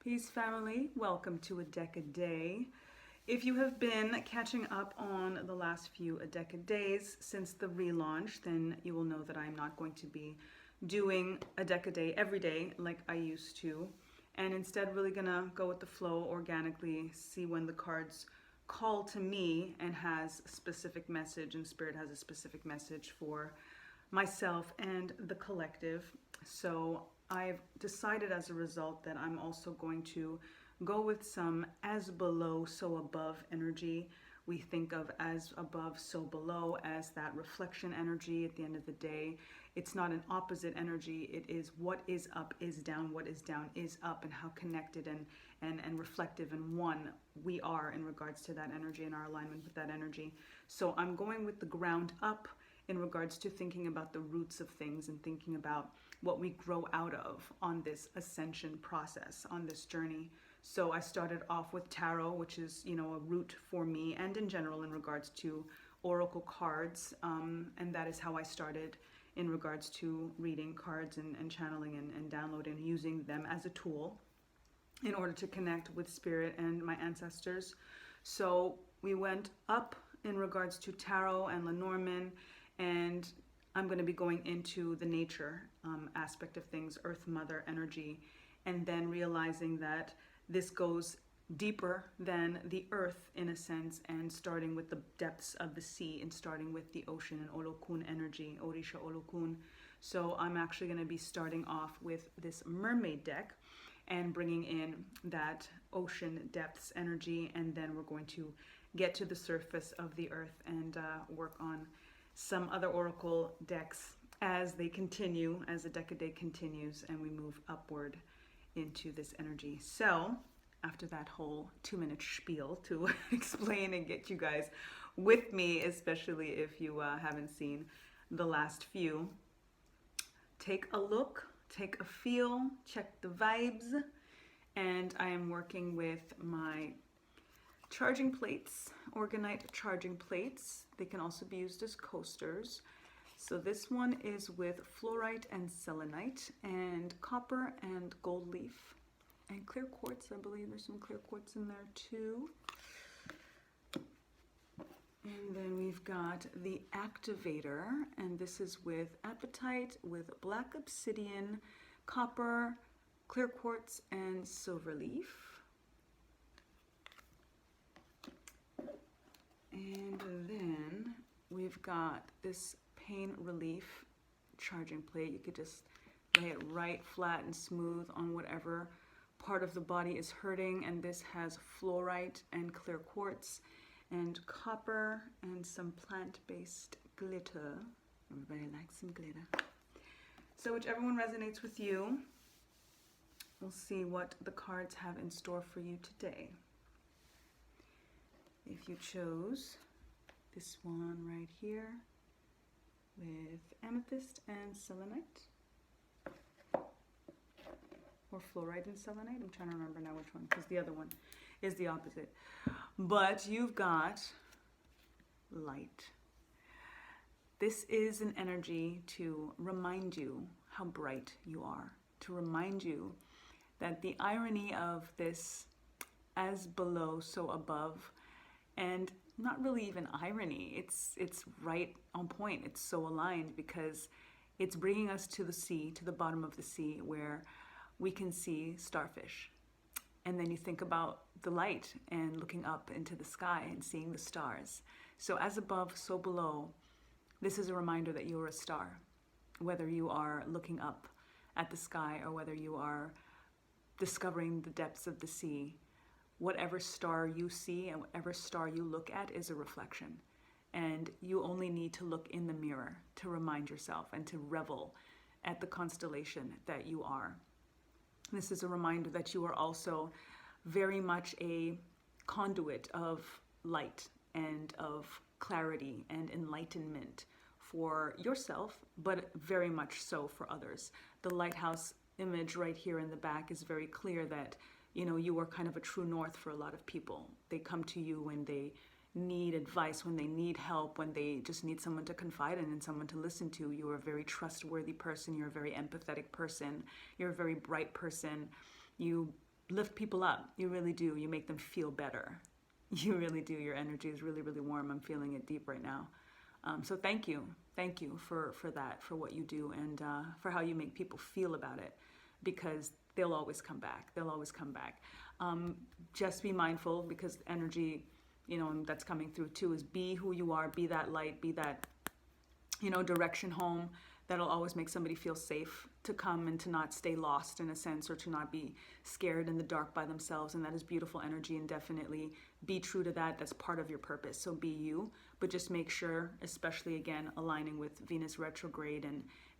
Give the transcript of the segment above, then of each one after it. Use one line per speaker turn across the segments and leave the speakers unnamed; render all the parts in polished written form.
Peace family, welcome to A Deck a Day. If you have been catching up on the last few A Deck a Days since the relaunch, then you will know that I'm not going to be doing a deck a day every day like I used to, and instead really gonna go with the flow organically, see when the cards call to me and has a specific message, and Spirit has a specific message for myself and the collective. So I've decided as a result that I'm also going to go with some as below, so above energy. We think of as above, so below as that reflection energy at the end of the day. It's not an opposite energy. It is what is up is down, what is down is up, and how connected and reflective and one we are in regards to that energy and our alignment with that energy. So I'm going with the ground up in regards to thinking about the roots of things and thinking about what we grow out of on this ascension process, on this journey. So I started off with tarot, which is, a root for me and in general in regards to oracle cards. And that is how I started in regards to reading cards and channeling and downloading, using them as a tool in order to connect with spirit and my ancestors. So we went up in regards to tarot and Lenormand, and I'm going to be going into the nature aspect of things, Earth Mother energy, and then realizing that this goes deeper than the earth in a sense, and starting with the depths of the sea and starting with the ocean and Olokun energy, Orisha Olokun. So I'm actually going to be starting off with this mermaid deck and bringing in that ocean depths energy, and then we're going to get to the surface of the earth and work on some other oracle decks as they continue, as the deck a day continues, and we move upward into this energy. So after that whole 2-minute spiel to explain and get you guys with me, especially if you haven't seen the last few, take a look, take a feel, check the vibes. And I am working with my charging plates, orgonite charging plates. They can also be used as coasters. So this one is with fluorite and selenite and copper and gold leaf and clear quartz. I believe there's some clear quartz in there too. And then we've got the activator, and this is with apatite, with black obsidian, copper, clear quartz, and silver leaf. And then we've got this pain relief charging plate. You could just lay it right flat and smooth on whatever part of the body is hurting. And this has fluorite and clear quartz and copper and some plant-based glitter. Everybody likes some glitter. So whichever one resonates with you, we'll see what the cards have in store for you today. If you chose this one right here with amethyst and selenite, or fluorite and selenite, I'm trying to remember now which one, because the other one is the opposite. But you've got light. This is an energy to remind you how bright you are, to remind you that the irony of this as below, so above, and not really even irony, it's right on point. It's so aligned because it's bringing us to the sea, to the bottom of the sea, where we can see starfish. And then you think about the light and looking up into the sky and seeing the stars. So as above, so below, this is a reminder that you are a star. Whether you are looking up at the sky or whether you are discovering the depths of the sea, whatever star you see and whatever star you look at is a reflection. And you only need to look in the mirror to remind yourself and to revel at the constellation that you are. This is a reminder that you are also very much a conduit of light and of clarity and enlightenment for yourself, but very much so for others. The lighthouse image right here in the back is very clear that you are kind of a true north for a lot of people. They come to you when they need advice, when they need help, when they just need someone to confide in and someone to listen to. You're a very trustworthy person. You're a very empathetic person. You're a very bright person. You lift people up. You really do. You make them feel better. You really do. Your energy is really, really warm. I'm feeling it deep right now. So thank you. Thank you for that, for what you do, and for how you make people feel about it, because they'll always come back. They'll always come back. Just be mindful, because energy, and that's coming through too, is be who you are, be that light, be that, direction home. That'll always make somebody feel safe to come and to not stay lost in a sense, or to not be scared in the dark by themselves. And that is beautiful energy, and definitely be true to that. That's part of your purpose. So be you, but just make sure, especially again, aligning with Venus retrograde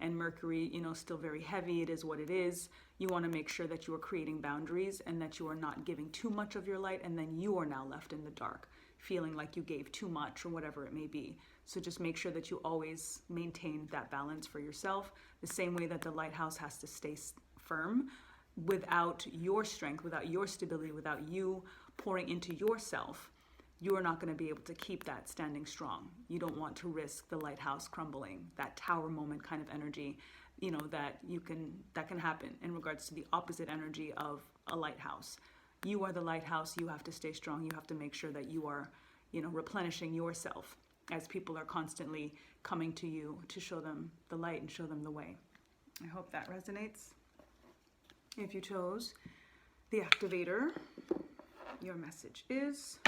and Mercury, still very heavy. It is what it is. You want to make sure that you are creating boundaries, and that you are not giving too much of your light, and then you are now left in the dark, feeling like you gave too much or whatever it may be. So just make sure that you always maintain that balance for yourself, the same way that the lighthouse has to stay firm. Without your strength, without your stability, without you pouring into yourself, you are not going to be able to keep that standing strong. You don't want to risk the lighthouse crumbling, that tower moment kind of energy, that can happen in regards to the opposite energy of a lighthouse. You are the lighthouse. You have to stay strong. You have to make sure that you are, replenishing yourself, as people are constantly coming to you to show them the light and show them the way. I hope that resonates. If you chose the activator, your message is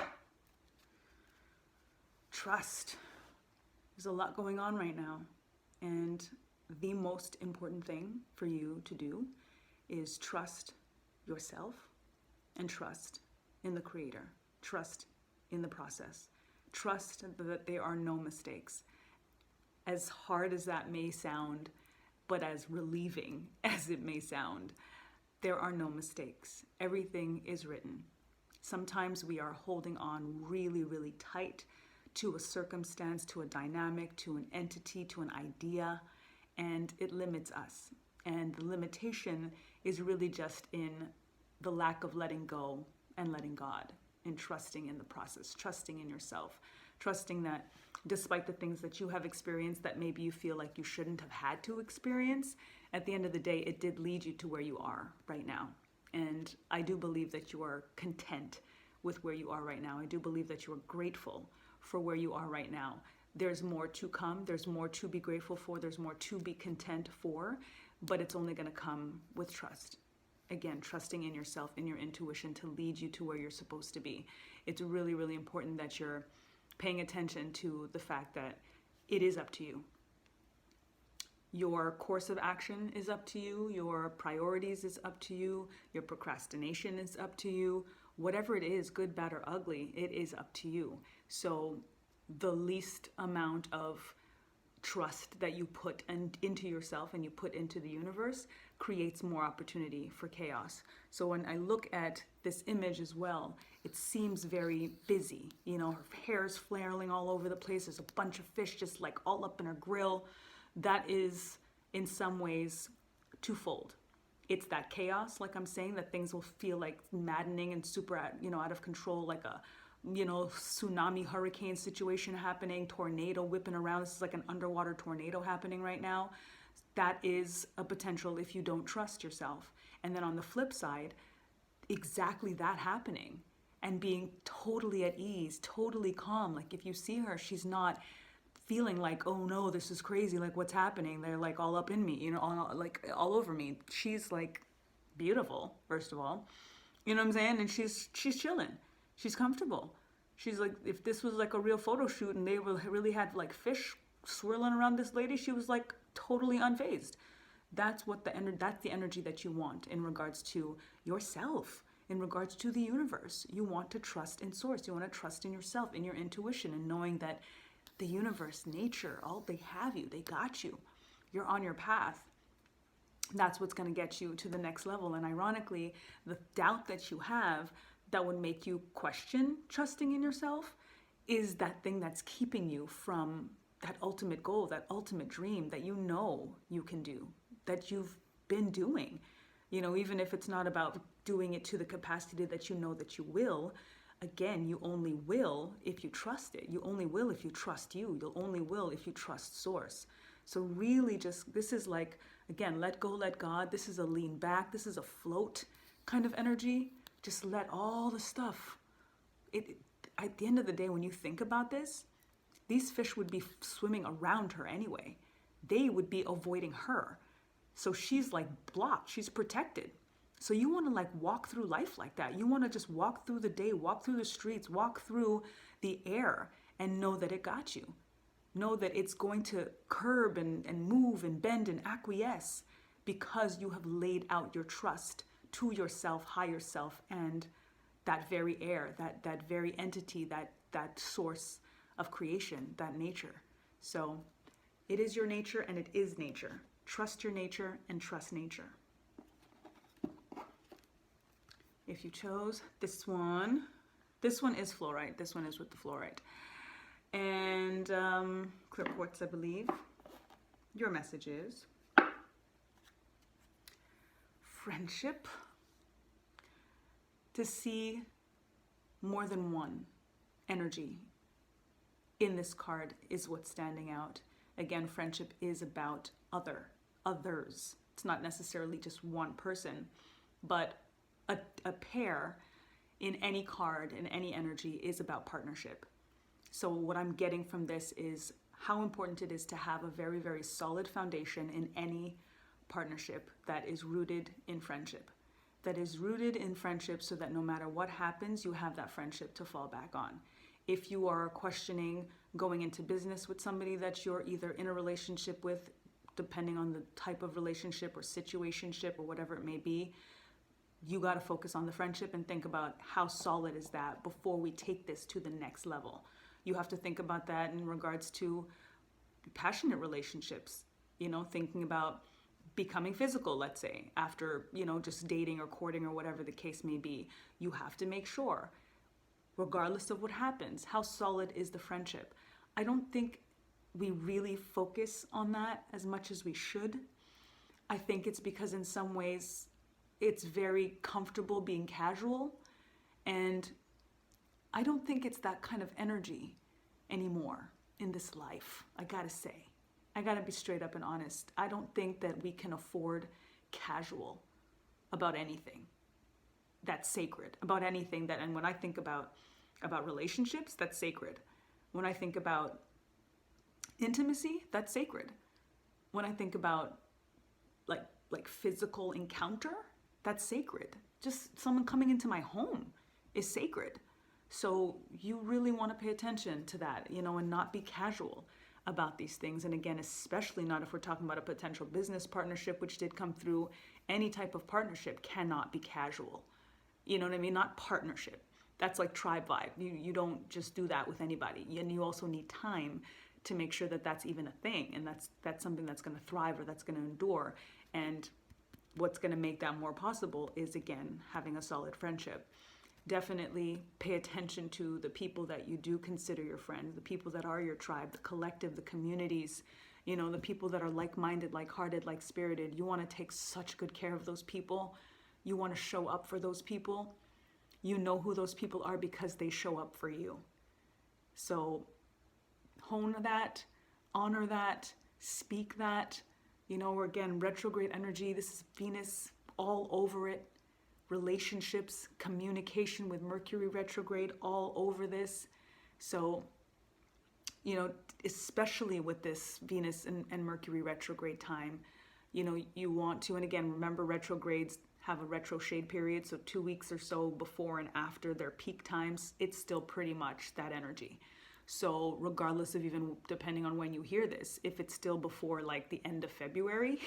trust. There's a lot going on right now, and the most important thing for you to do is trust yourself and trust in the Creator. Trust in the process. Trust that there are no mistakes. As hard as that may sound, but as relieving as it may sound, there are no mistakes. Everything is written. Sometimes we are holding on really, really tight to a circumstance, to a dynamic, to an entity, to an idea, and it limits us. And the limitation is really just in the lack of letting go and letting God, and trusting in the process, trusting in yourself, trusting that despite the things that you have experienced that maybe you feel like you shouldn't have had to experience, at the end of the day, it did lead you to where you are right now. And I do believe that you are content with where you are right now. I do believe that you are grateful for where you are right now. There's more to come. There's more to be grateful for. There's more to be content for, but it's only going to come with trust. Again, trusting in yourself, in your intuition to lead you to where you're supposed to be. It's really, really important that you're paying attention to the fact that it is up to you. Your course of action is up to you. Your priorities is up to you. Your procrastination is up to you. Whatever it is, good, bad, or ugly, it is up to you. So the least amount of trust that you put into yourself and you put into the universe creates more opportunity for chaos. So when I look at this image as well, it seems very busy. Her hair's flailing all over the place. There's a bunch of fish just like all up in her grill. That is in some ways twofold. It's that chaos, like I'm saying, that things will feel like maddening and super, out of control, like a tsunami, hurricane situation happening, tornado whipping around. This is like an underwater tornado happening right now. That is a potential if you don't trust yourself. And then on the flip side, exactly that happening and being totally at ease, totally calm. Like if you see her, she's not feeling like, oh no, this is crazy. Like what's happening? They're like all up in me, all over me. She's like beautiful, first of all. You know what I'm saying? And she's chilling. She's comfortable. She's like, if this was like a real photo shoot and they really had like fish swirling around this lady, she was like totally unfazed. That's the energy that you want in regards to yourself, in regards to the universe. You want to trust in source. You want to trust in yourself, in your intuition, and knowing that the universe, nature, they have you. They got you. You're on your path. That's what's going to get you to the next level. And ironically, the doubt that you have that would make you question trusting in yourself is that thing that's keeping you from that ultimate goal, that ultimate dream that you can do, that you've been doing. Even if it's not about doing it to the capacity that you know that you will, again, you only will if you trust it. You only will if you trust you. You'll only will if you trust source. So really this is like, again, let go, let God. This is a lean back. This is a float. kind of energy. Just let all the stuff, at the end of the day, when you think about this, these fish would be swimming around her anyway. They would be avoiding her. So she's like blocked, she's protected. So you want to like walk through life like that. You want to just walk through the day, walk through the streets, walk through the air and know that it got you. Know that it's going to curb and move and bend and acquiesce because you have laid out your trust to yourself, higher self, and that very air, that very entity, that source of creation, that nature. So it is your nature and it is nature. Trust your nature and trust nature. If you chose this one is fluorite. This one is with the fluorite. And clear quartz, I believe. Your message is friendship. To see more than one energy in this card is what's standing out. Again, friendship is about others. It's not necessarily just one person, but a pair in any card, in any energy, is about partnership. So what I'm getting from this is how important it is to have a very, very solid foundation in any partnership that is rooted in friendship. That is rooted in friendship so that no matter what happens, you have that friendship to fall back on. If you are questioning going into business with somebody that you're either in a relationship with, depending on the type of relationship or situationship or whatever it may be, you got to focus on the friendship and think about how solid is that before we take this to the next level. You have to think about that in regards to passionate relationships, thinking about becoming physical, let's say, after, just dating or courting or whatever the case may be. You have to make sure, regardless of what happens, how solid is the friendship. I don't think we really focus on that as much as we should. I think it's because in some ways it's very comfortable being casual, and I don't think it's that kind of energy anymore in this life. I gotta say, I gotta be straight up and honest. I don't think that we can afford casual about anything that's sacred, about anything that, and when I think about relationships, that's sacred. When I think about intimacy, that's sacred. When I think about like physical encounter, that's sacred. Just someone coming into my home is sacred. So you really want to pay attention to that, and not be casual about these things. And again, especially not if we're talking about a potential business partnership, which did come through. Any type of partnership cannot be casual. You know what I mean? Not partnership. That's like tribe vibe. You don't just do that with anybody. And you also need time to make sure that that's even a thing. And that's something that's going to thrive or that's going to endure. And what's going to make that more possible is, again, having a solid friendship. Definitely pay attention to the people that you do consider your friends, the people that are your tribe, the collective, the communities, the people that are like-minded, like-hearted, like-spirited. You want to take such good care of those people. You want to show up for those people. You know who those people are because they show up for you. So hone that, honor that, speak that. Again, retrograde energy, this is Venus all over it. Relationships, communication with Mercury retrograde all over this. So, especially with this Venus and Mercury retrograde time, you want to, and again, remember retrogrades have a retro shade period, so 2 weeks or so before and after their peak times, it's still pretty much that energy. So regardless of even depending on when you hear this, if it's still before like the end of February,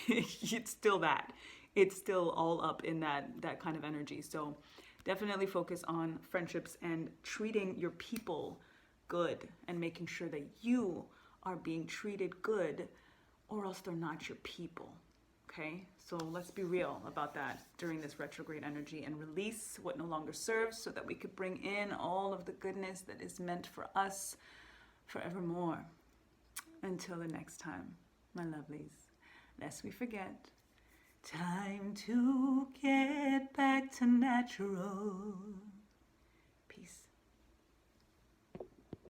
it's still that. It's still all up in that kind of energy. So definitely focus on friendships and treating your people good and making sure that you are being treated good, or else they're not your people. Okay, so let's be real about that during this retrograde energy and release what no longer serves so that we could bring in all of the goodness that is meant for us forevermore. Until the next time, my lovelies, lest we forget, time to get back to natural.